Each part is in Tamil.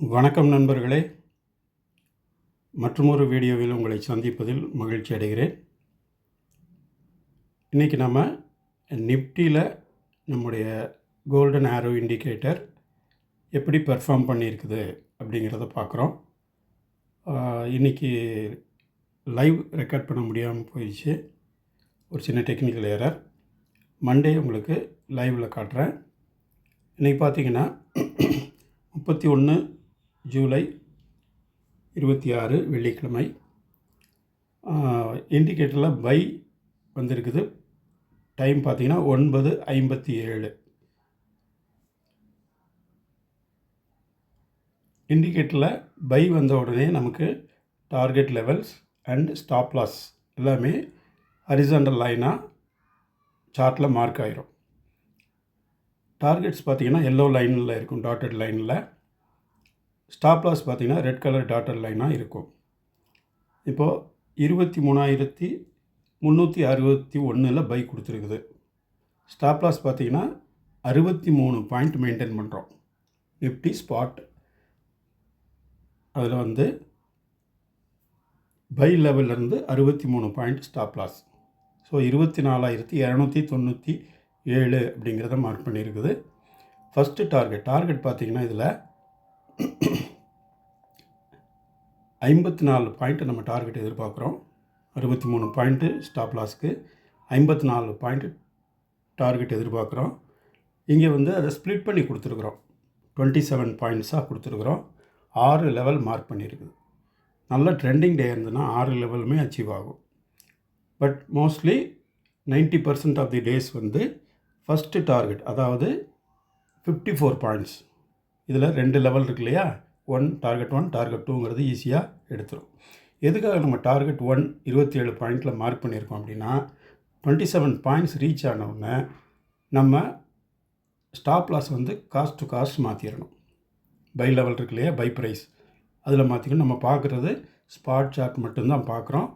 வணக்கம் நண்பர்களே, மற்றுமொரு வீடியோவில் உங்களை சந்திப்பதில் மகிழ்ச்சி அடைகிறேன். இன்றைக்கி நம்ம நிஃப்டியில் நம்முடைய கோல்டன் ஆரோ இண்டிகேட்டர் எப்படி பெர்ஃபார்ம் பண்ணியிருக்குது அப்படிங்கிறத பார்க்குறோம். இன்றைக்கி லைவ் ரெக்கார்ட் பண்ண முடியாமல் போயிடுச்சு, ஒரு சின்ன டெக்னிக்கல் எரர். மண்டே உங்களுக்கு லைவில் காட்டுறேன். இன்றைக்கி பார்த்தீங்கன்னா 31 ஜூலை 26 வெள்ளிக்கிழமை. இண்டிகேட்டரில் பை வந்திருக்குது. டைம் பார்த்தீங்கன்னா 9:57. இண்டிகேட்டரில் பை வந்த உடனே நமக்கு target levels and stop loss எல்லாமே ஹரிசாண்டல் லைனாக சார்ட்டில் மார்க் ஆகிரும். டார்கெட்ஸ் பார்த்திங்கன்னா எல்லோ லைனில் இருக்கும், டாட்டட் லைனில். ஸ்டாப் லாஸ் பார்த்திங்கன்னா ரெட் கலர் டாட்டட் லைனாக இருக்கும். இப்போது 23,361 பை கொடுத்துருக்குது. ஸ்டாப் லாஸ் பார்த்திங்கன்னா 63 பாயிண்ட் மெயின்டைன் பண்ணுறோம். நிஃப்டி ஸ்பாட் அதில் பை லெவல்லேருந்து 63 பாயிண்ட் ஸ்டாப் லாஸ். ஸோ 24,297 அப்படிங்கிறத மார்க் பண்ணியிருக்குது. ஃபஸ்ட்டு டார்கெட் பார்த்திங்கன்னா இதில் 54 பாயிண்ட்டு நம்ம டார்கெட் எதிர்பார்க்குறோம். 63 பாயிண்ட்டு ஸ்டாப் லாஸ்க்கு, 54 பாயிண்ட்டு டார்கெட் எதிர்பார்க்குறோம். இங்கே அதை ஸ்ப்ளிட் பண்ணி கொடுத்துருக்குறோம். 27 பாயிண்ட்ஸாக கொடுத்துருக்குறோம். 6 லெவல் மார்க் பண்ணியிருக்குது. நல்ல ட்ரெண்டிங் டே இருந்ததுன்னா 6 லெவலுமே அச்சீவ் ஆகும். But mostly 90% of the days first target, அதாவது 54 பாயிண்ட்ஸ். இதில் 2 லெவல் இருக்கு இல்லையா, டார்கெட் 1 டார்கெட் 2ங்கிறது ஈஸியாக எடுத்துரும். எதுக்காக நம்ம டார்கெட் 1 27 பாயிண்டில் மார்க் பண்ணியிருக்கோம் அப்படின்னா, 27 பாயிண்ட்ஸ் ரீச் ஆனவுடனே நம்ம stop loss cost to cost மாற்றிடணும். பை லெவல் இருக்கு இல்லையா, பை ப்ரைஸ், அதில் மாற்றிக்கணும். நம்ம பார்க்குறது ஸ்பாட் சார்ட் மட்டும்தான் பார்க்குறோம்.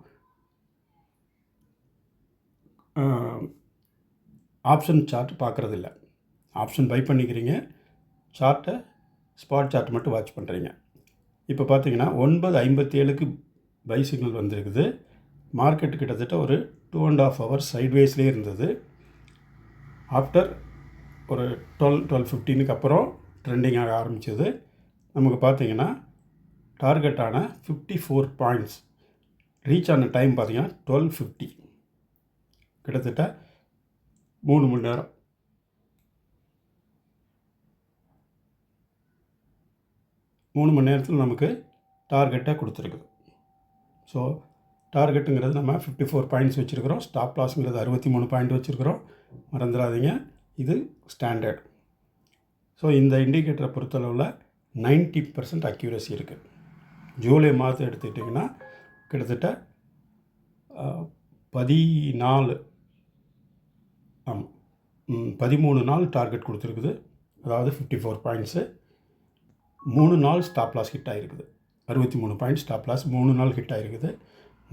ஆப்ஷன் சார்ட் பார்க்குறதில்ல. ஆப்ஷன் பை பண்ணிக்கிறீங்க, சார்ட்டை ஸ்பாட் சார்ட் மட்டும் வாட்ச் பண்ணுறீங்க. இப்போ பார்த்தீங்கன்னா 9:57க்கு பை சிக்னல் வந்திருக்குது. மார்க்கெட்டு கிட்டத்தட்ட ஒரு 2.5 ஹவர்ஸ் சைட்வேஸ்லேயே இருந்தது. ஆஃப்டர் ஒரு 12:15க்கு அப்புறம் ட்ரெண்டிங் ஆக ஆரம்பிச்சது. நமக்கு பார்த்தீங்கன்னா டார்கெட்டான 54 பாயிண்ட்ஸ் ரீச் ஆன டைம் பார்த்தீங்கன்னா 12:50. கிட்டத்தட்ட 3 மணி நேரம். 3 மணி நேரத்தில் நமக்கு டார்கெட்டை கொடுத்துருக்குது. ஸோ டார்கெட்டுங்கிறது நம்ம 54 பாயிண்ட்ஸ் வச்சுருக்கிறோம். ஸ்டாப் லாஸுங்கிறது 63 பாயிண்ட் வச்சுருக்கிறோம். மறந்துடாதீங்க, இது ஸ்டாண்டர்ட். ஸோ இந்த இண்டிகேட்டரை பொறுத்தளவில் 90% அக்யூரசி இருக்குது. ஜூலை மாதத்தை எடுத்துக்கிட்டிங்கன்னா கிட்டத்தட்ட 13 நாள் டார்கெட் கொடுத்துருக்குது. அதாவது 54 பாயிண்ட்ஸு. 3 நாள் ஸ்டாப் லாஸ் ஹிட் ஆகிருக்குது. 63 பாயிண்ட் ஸ்டாப் லாஸ் 3 நாள் ஹிட் ஆகிருக்குது.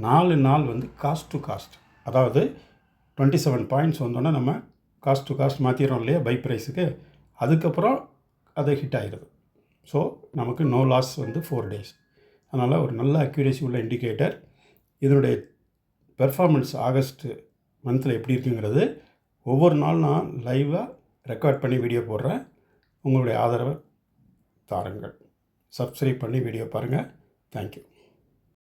4 நாள் காஸ்ட் டு காஸ்ட், அதாவது 27 பாயிண்ட்ஸ் வந்தோன்னே நம்ம காஸ்ட் டு காஸ்ட் மாற்றிடுறோம் இல்லையா பை ப்ரைஸுக்கு, அதுக்கப்புறம் அது ஹிட் ஆகிடுது. ஸோ நமக்கு நோ லாஸ் 4 டேஸ். அதனால் ஒரு நல்ல அக்யூரேசி உள்ள இண்டிகேட்டர். இதனுடைய பெர்ஃபார்மன்ஸ் ஆகஸ்ட் மந்தில் எப்படி இருக்குங்கிறது ஒவ்வொரு நாள் நான் லைவாக ரெக்கார்ட் பண்ணி வீடியோ போடுறேன். உங்களுடைய ஆதரவை தாருங்கள். சப்ஸ்கிரைப் பண்ணி வீடியோ பாருங்கள். தேங்க்யூ.